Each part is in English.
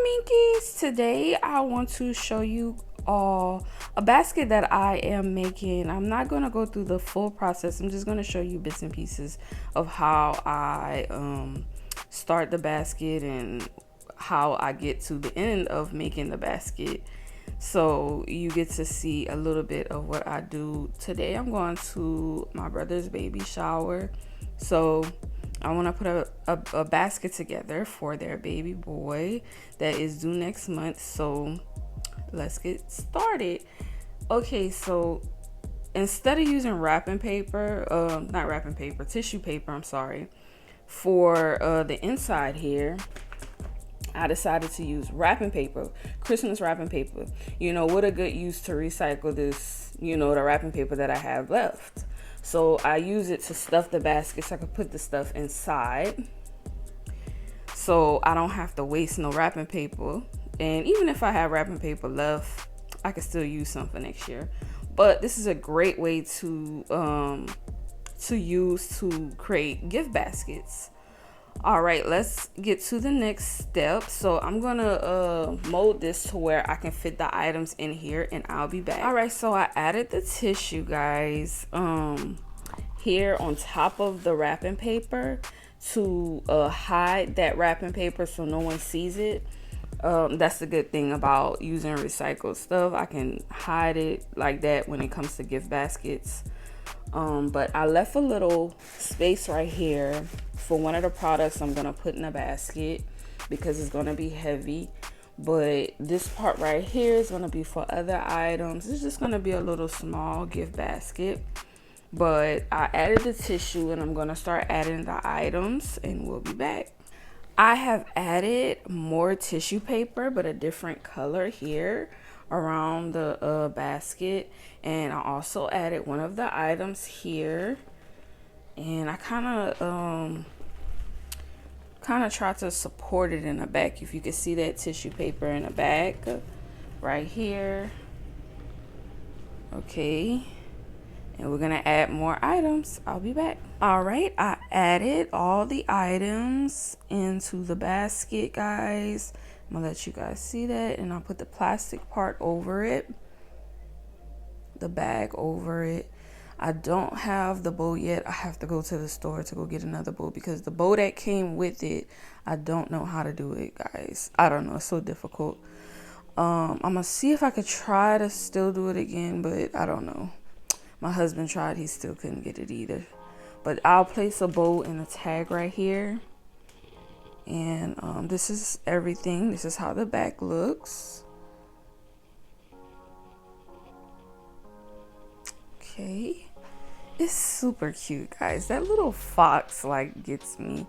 Minkies! Today I want to show you all a basket that I am making. I'm not going to go through the full process. I'm just going to show you bits and pieces of how I start the basket and how I get to the end of making the basket. So you get to see a little bit of what I do. Today I'm going to my brother's baby shower. So I want to put a basket together for their baby boy that is due next month. So let's get started. Okay, so instead of using tissue paper, I'm sorry, for the inside here, I decided to use wrapping paper, Christmas wrapping paper. You know, what a good use to recycle this, the wrapping paper that I have left. So I use it to stuff the basket so I can put the stuff inside. So I don't have to waste no wrapping paper. And even if I have wrapping paper left, I can still use some for next year. But this is a great way to use to create gift baskets. All right, let's get to the next step. So I'm gonna mold this to where I can fit the items in here, and I'll be back. All right, so I added the tissue, guys, here on top of the wrapping paper to hide that wrapping paper so no one sees it. That's the good thing about using recycled stuff. I can hide it like that when it comes to gift baskets. But I left a little space right here for one of the products I'm gonna put in a basket because it's gonna be heavy. But this part right here is gonna be for other items. It's just gonna be a little small gift basket. But I added the tissue and I'm gonna start adding the items and we'll be back. I have added more tissue paper, but a different color here around the basket, and I also added one of the items here, and I kind of tried to support it in the back. If you can see that tissue paper in the back right here. Okay, and we're gonna add more items. I'll be back. All right, I added all the items into the basket, guys. I'm gonna let you guys see that, and I'll put the plastic part over it, the bag over it. I don't have the bow yet. I have to go to the store to go get another bow because the bow that came with it, I don't know how to do it, guys. I don't know, it's so difficult. I'm gonna see if I could try to still do it again, but I don't know. My husband tried, he still couldn't get it either. But I'll place a bow and a tag right here. And this is everything. This is how the back looks. Okay. It's super cute, guys. That little fox gets me.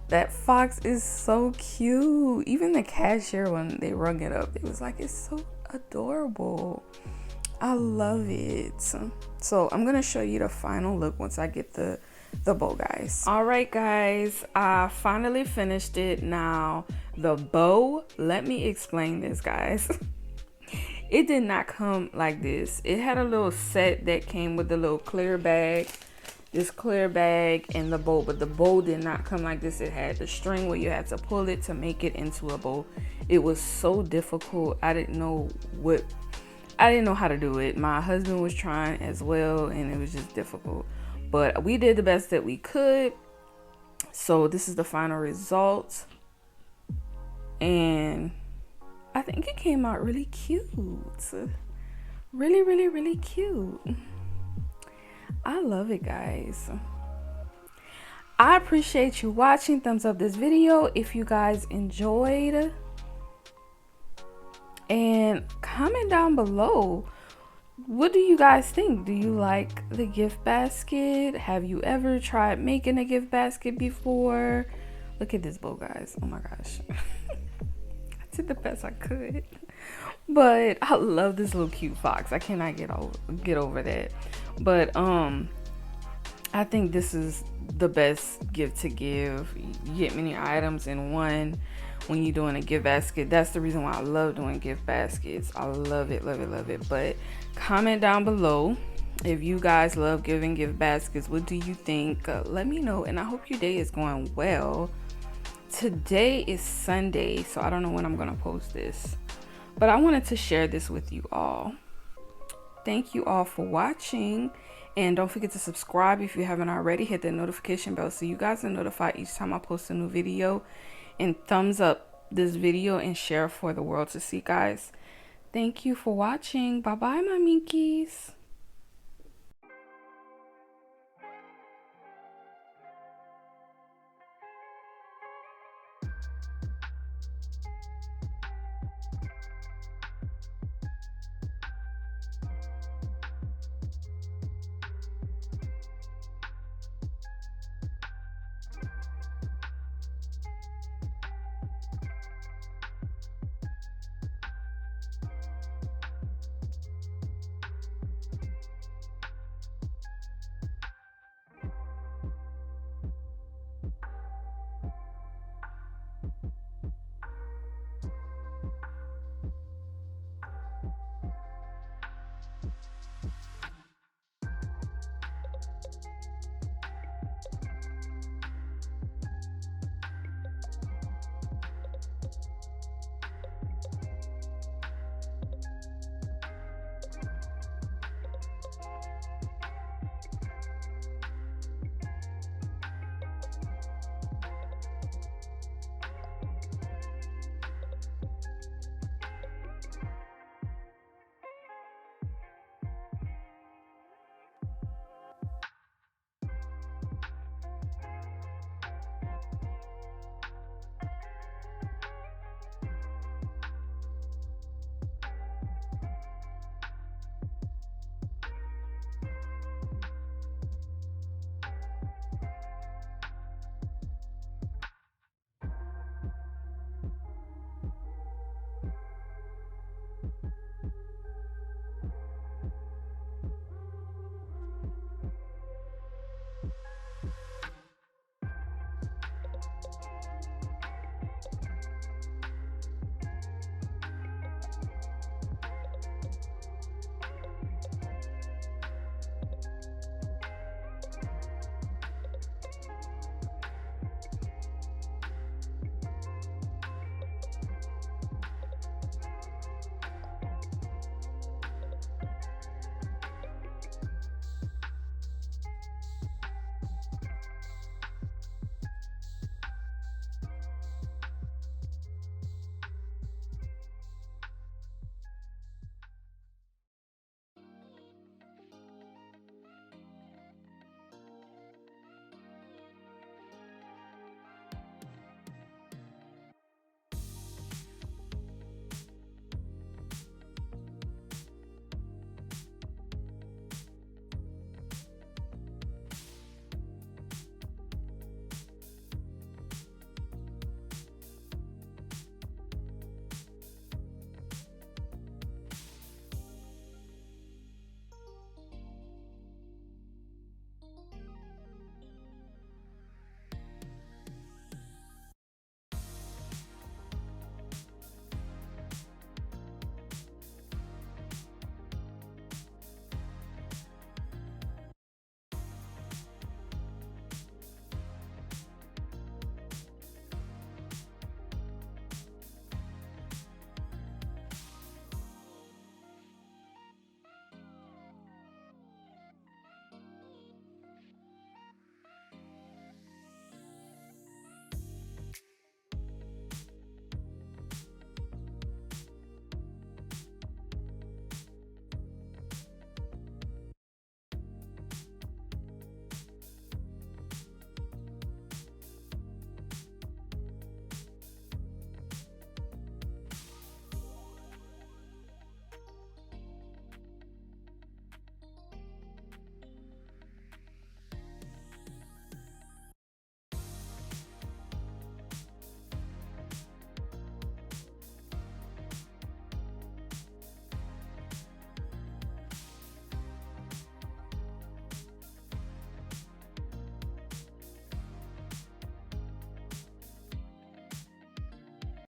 That fox is so cute. Even the cashier, when they rung it up, it was like, it's so adorable. I love it. So I'm gonna show you the final look once I get the bow, guys. All right, guys, I finally finished it. Now the bow, let me explain this, guys. It did not come like this. It had a little set that came with the little clear bag, this clear bag and the bow, but the bow did not come like this. It had the string where you had to pull it to make it into a bow. It was so difficult. I didn't know how to do it. My husband was trying as well, and it was just difficult. But we did the best that we could. So this is the final result. And I think it came out really cute. Really, really, really cute. I love it, guys. I appreciate you watching. Thumbs up this video if you guys enjoyed. And comment down below. What do you guys think? Do you like the gift basket? Have you ever tried making a gift basket before? Look at this bow, guys. Oh my gosh. I did the best I could. But I love this little cute fox. I cannot get over that. But I think this is the best gift to give. You get many items in one when you're doing a gift basket. That's the reason why I love doing gift baskets. I love it, love it, love it. But comment down below if you guys love giving gift baskets. What do you think? Let me know, and I hope your day is going well. Today is Sunday, so I don't know when I'm gonna post this, but I wanted to share this with you all. Thank you all for watching, and don't forget to subscribe if you haven't already. Hit the notification bell so you guys are notified each time I post a new video, and thumbs up this video and share for the world to see, guys. Thank you for watching. Bye bye, my minkies.